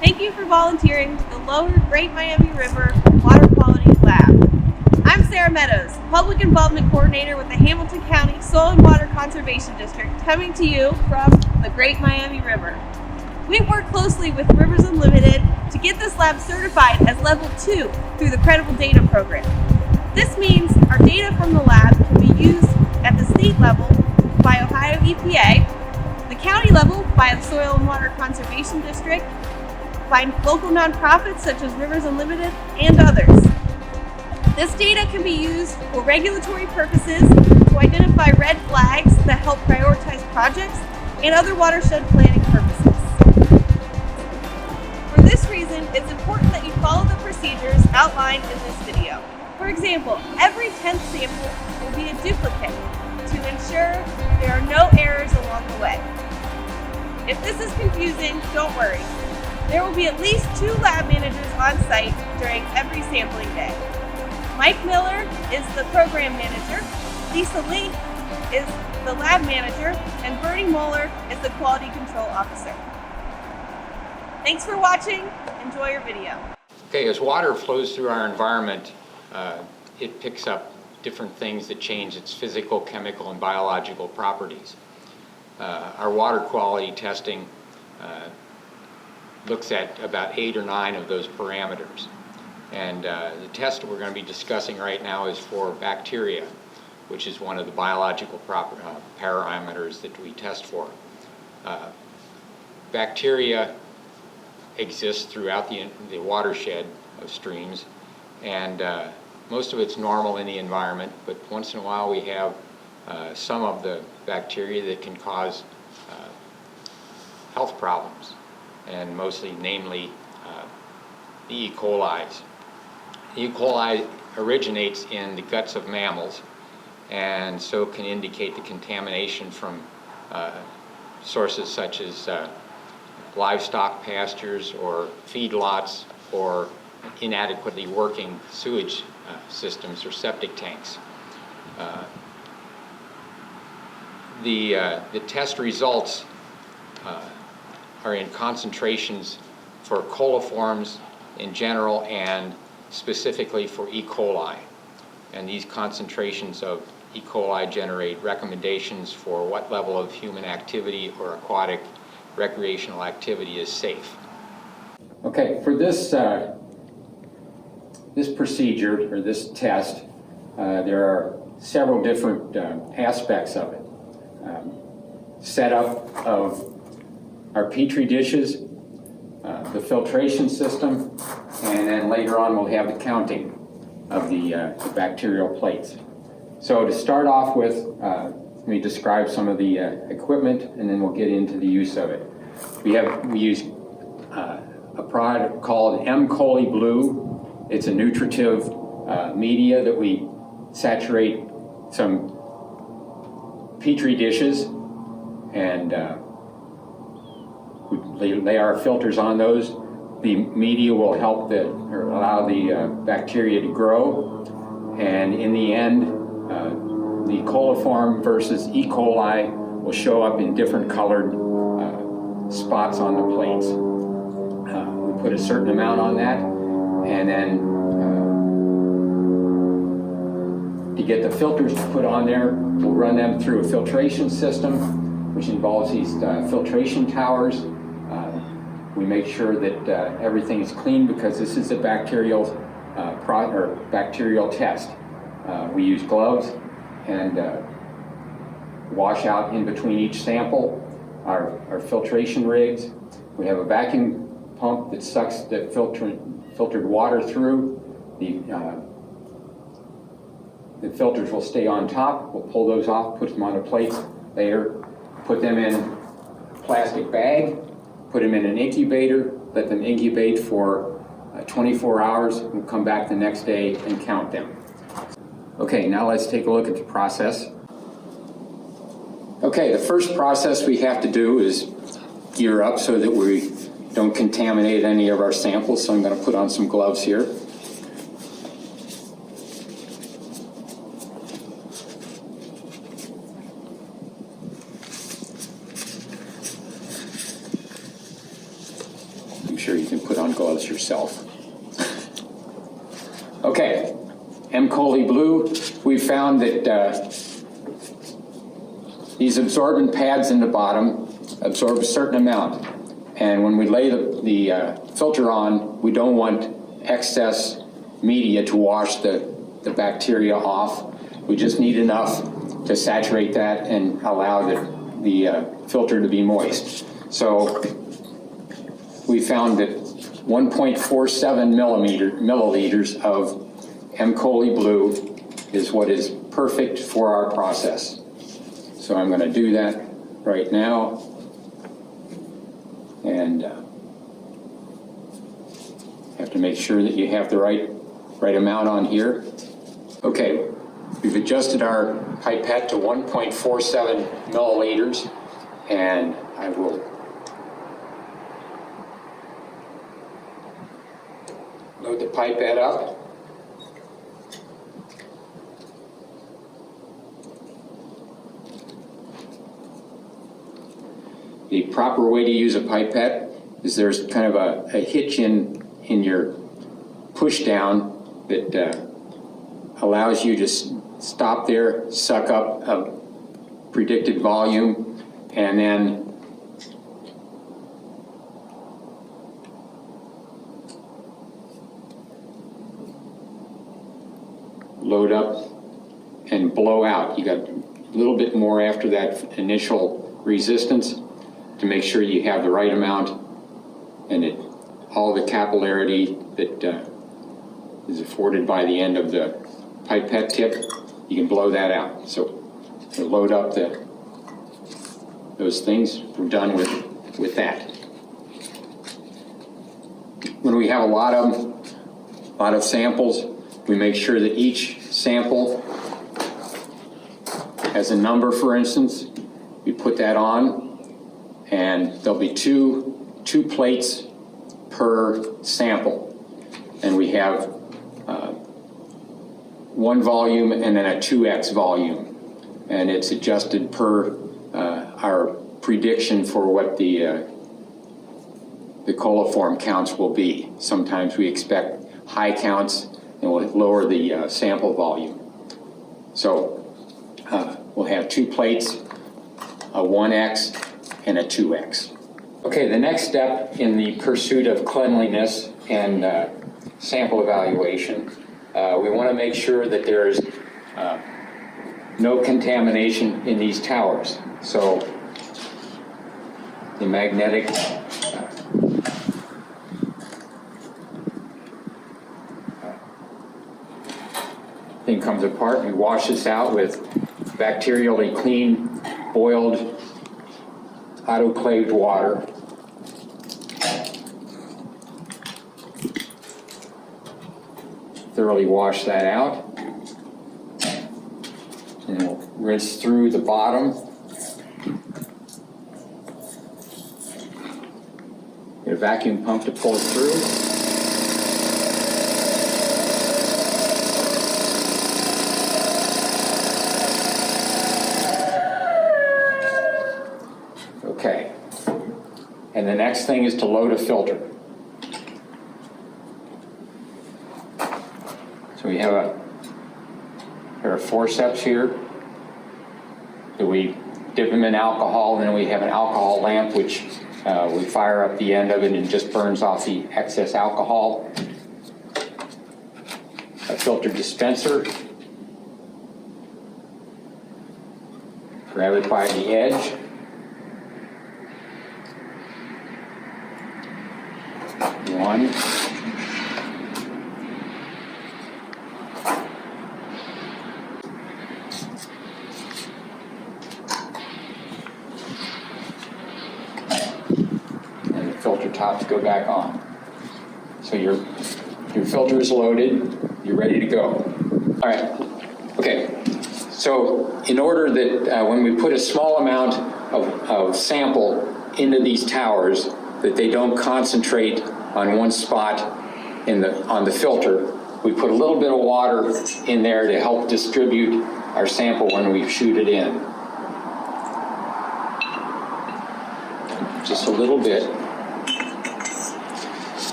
Thank you for volunteering to the Lower Great Miami River Water Quality Lab. I'm Sarah Meadows, Public Involvement Coordinator with the Hamilton County Soil and Water Conservation District, coming to you from the Great Miami River. We work closely with Rivers Unlimited to get this lab certified as Level 2 through the Credible Data program. This means our data from the lab can be used at the state level by Ohio EPA, the county level by the Soil and Water Conservation District, by local nonprofits such as Rivers Unlimited, and others. This data can be used for regulatory purposes to identify red flags that help prioritize projects and other watershed planning purposes. For this reason, it's important that you follow the procedures outlined in this video. For example, every 10th sample will be a duplicate to ensure there are no errors along the way. If this is confusing, don't worry. There will be at least 2 lab managers on site during every sampling day. Mike Miller is the program manager, Lisa Link is the lab manager, and Bernie Moeller is the quality control officer. Thanks for watching. Enjoy your video. Okay, as water flows through our environment, it picks up different things that change its physical, chemical, and biological properties. Our water quality testing looks at about 8 or 9 of those parameters. And the test we're going to be discussing right now is for bacteria, which is one of the biological parameters that we test for. Bacteria exist throughout the watershed of streams, and most of it's normal in the environment, but once in a while we have some of the bacteria that can cause health problems, and namely the E. coli. E. coli originates in the guts of mammals, and so can indicate the contamination from sources such as livestock pastures or feedlots or inadequately working sewage systems or septic tanks. The test results are in concentrations for coliforms in general and specifically for E. coli. And these concentrations of E. coli generate recommendations for what level of human activity or aquatic recreational activity is safe. Okay, for this procedure or this test, there are several different aspects of it. Setup of our Petri dishes, the filtration system, and then later on we'll have the counting of the bacterial plates. So to start off with, let me describe some of the equipment, and then we'll get into the use of it. We use a product called M. coli Blue. It's a nutritive media that we saturate some Petri dishes, and we lay our filters on those. The media will help or allow the bacteria to grow, and in the end, the coliform versus E. coli will show up in different colored spots on the plates. We put a certain amount on that, and then to get the filters to put on there, we'll run them through a filtration system, which involves these filtration towers. We make sure that everything is clean because this is a bacterial test. We use gloves and wash out in between each sample our filtration rigs. We have a vacuum pump that sucks the filtered water through. The filters will stay on top. We'll pull those off, put them on a plate later, put them in a plastic bag, put them in an incubator, let them incubate for 24 hours. We'll come back the next day and count them. Okay, now let's take a look at the process. Okay, the first process we have to do is gear up so that we don't contaminate any of our samples. So I'm going to put on some gloves here. I'm sure you can put on gloves yourself. Okay, M. coli blue, we found that these absorbent pads in the bottom absorb a certain amount. And when we lay the filter on, we don't want excess media to wash the bacteria off. We just need enough to saturate that and allow the filter to be moist. So we found that 1.47 milliliters of M. coli blue is what is perfect for our process. So I'm going to do that right now. And have to make sure that you have the right amount on here. Okay, we've adjusted our pipette to 1.47 milliliters, and I will load the pipette up. The proper way to use a pipette is there's kind of a hitch in your push down that allows you to stop there, suck up a predicted volume, and then load up and blow out. You got a little bit more after that initial resistance to make sure you have the right amount and all the capillarity that is afforded by the end of the pipette tip, you can blow that out. So we'll load up those things. We're done with that. When we have a lot of samples, we make sure that each sample has a number, for instance. We put that on, and there'll be two plates per sample. And we have one volume and then a 2x volume. And it's adjusted per our prediction for what the coliform counts will be. Sometimes we expect high counts and we'll lower the sample volume. So we'll have 2 plates, a 1x and a 2x. Okay, the next step in the pursuit of cleanliness and sample evaluation, we want to make sure that there is no contamination in these towers. So the magnetic thing comes apart. We wash this out with bacterially clean, boiled, autoclaved water. Thoroughly wash that out. And we'll rinse through the bottom. Get a vacuum pump to pull it through. Okay. And the next thing is to load a filter. So we have a pair of forceps here that we dip them in alcohol, and then we have an alcohol lamp which we fire up the end of it and it just burns off the excess alcohol. A filter dispenser. Grab it by the edge. One. And the filter tops go back on. So your filter is loaded, you're ready to go. All right, okay. So in order that when we put a small amount of sample into these towers, that they don't concentrate on one spot on the filter, we put a little bit of water in there to help distribute our sample when we shoot it in. Just a little bit.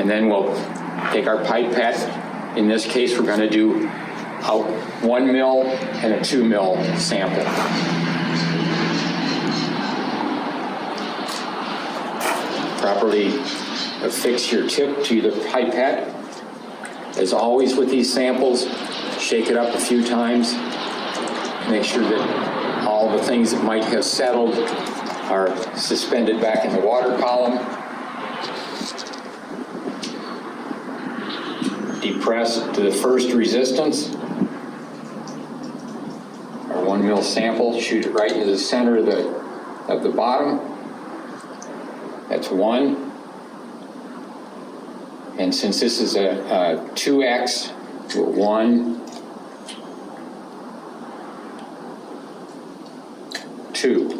And then we'll take our pipette. In this case, we're going to do a 1 mil and a 2 mil sample. Properly affix your tip to the pipette. As always with these samples, shake it up a few times. Make sure that all the things that might have settled are suspended back in the water column. Depress to the first resistance. Our 1 mil sample, shoot it right into the center of the bottom. That's 1. And since this is a 2x, do a 1, 2.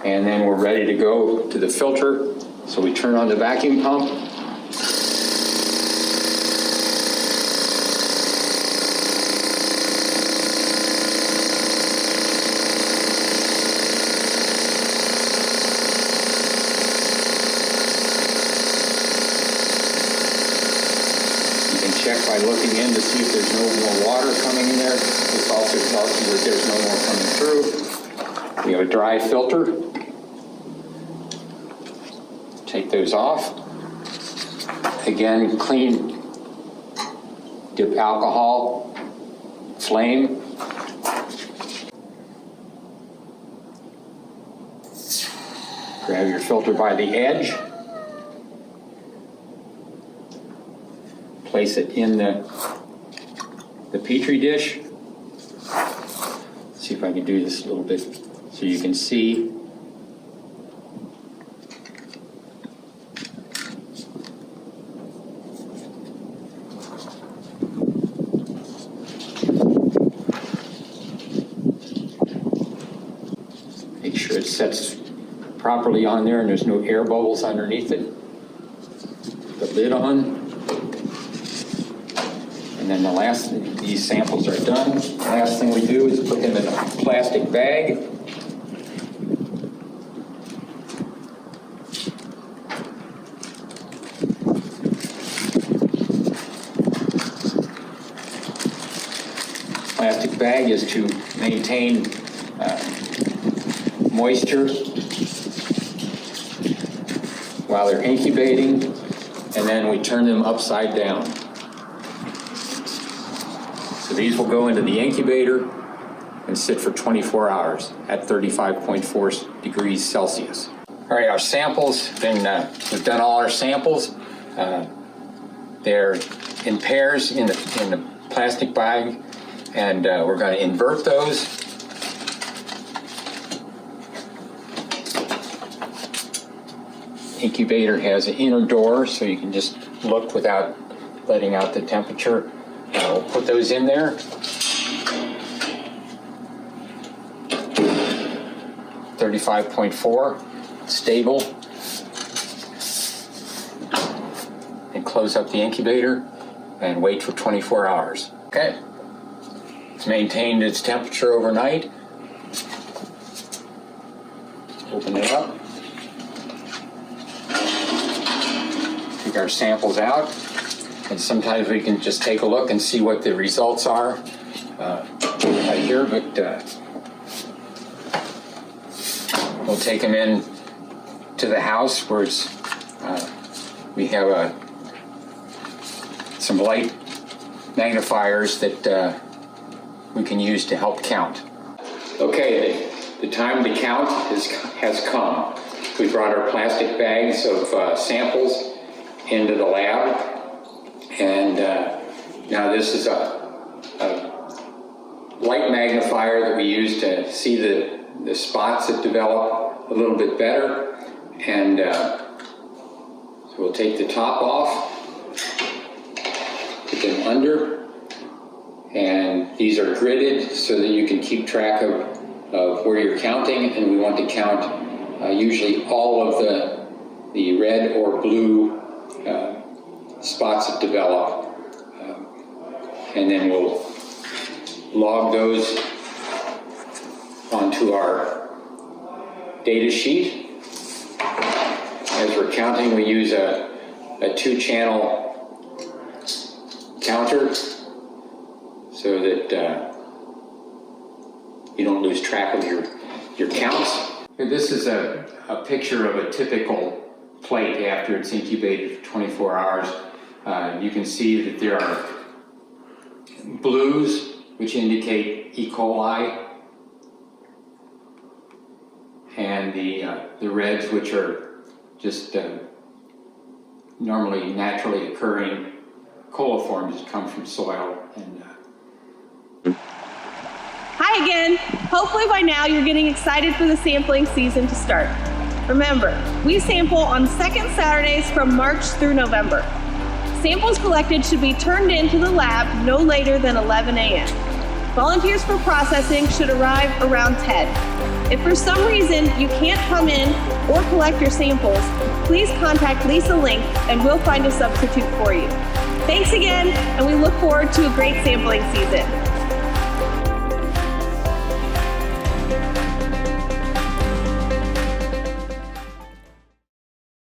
And then we're ready to go to the filter. So we turn on the vacuum pump. You can check by looking in to see if there's no more water coming in there. This also tells you that there's no more coming through. We have a dry filter. Take those off. Again, clean, dip alcohol, flame. Grab your filter by the edge. Place it in the Petri dish. See if I can do this a little bit so you can see. Make sure it sets properly on there and there's no air bubbles underneath it. The lid on. And then these samples are done. The last thing we do is put them in a plastic bag. Plastic bag is to maintain moisture while they're incubating, and then we turn them upside down. So these will go into the incubator and sit for 24 hours at 35.4 degrees Celsius. All right, our samples, we've done all our samples. They're in pairs in the plastic bag, and we're going to invert those. Incubator has an inner door, so you can just look without letting out the temperature. We'll put those in there. (35.4) stable. And close up the incubator and wait for 24 hours. Okay. It's maintained its temperature overnight. Open it up. Take our samples out. And sometimes we can just take a look and see what the results are right here, but we'll take them in to the house where we have some light magnifiers that we can use to help count. Okay, the time to count has come. We brought our plastic bags of samples into the lab. And now this is a light magnifier that we use to see the spots that develop a little bit better. And so we'll take the top off, put them under, and these are gridded so that you can keep track of where you're counting. And we want to count usually all of the red or blue spots that develop, and then we'll log those onto our data sheet. As we're counting, we use a 2-channel counter so that you don't lose track of your counts. Here, this is a picture of a typical plate after it's incubated for 24 hours. You can see that there are blues, which indicate E. coli, and the reds, which are just normally naturally occurring coliforms that come from soil. And Hi again. Hopefully by now you're getting excited for the sampling season to start. Remember, we sample on second Saturdays from March through November. Samples collected should be turned into the lab no later than 11 a.m. Volunteers for processing should arrive around 10. If for some reason you can't come in or collect your samples, please contact Lisa Link and we'll find a substitute for you. Thanks again, and we look forward to a great sampling season.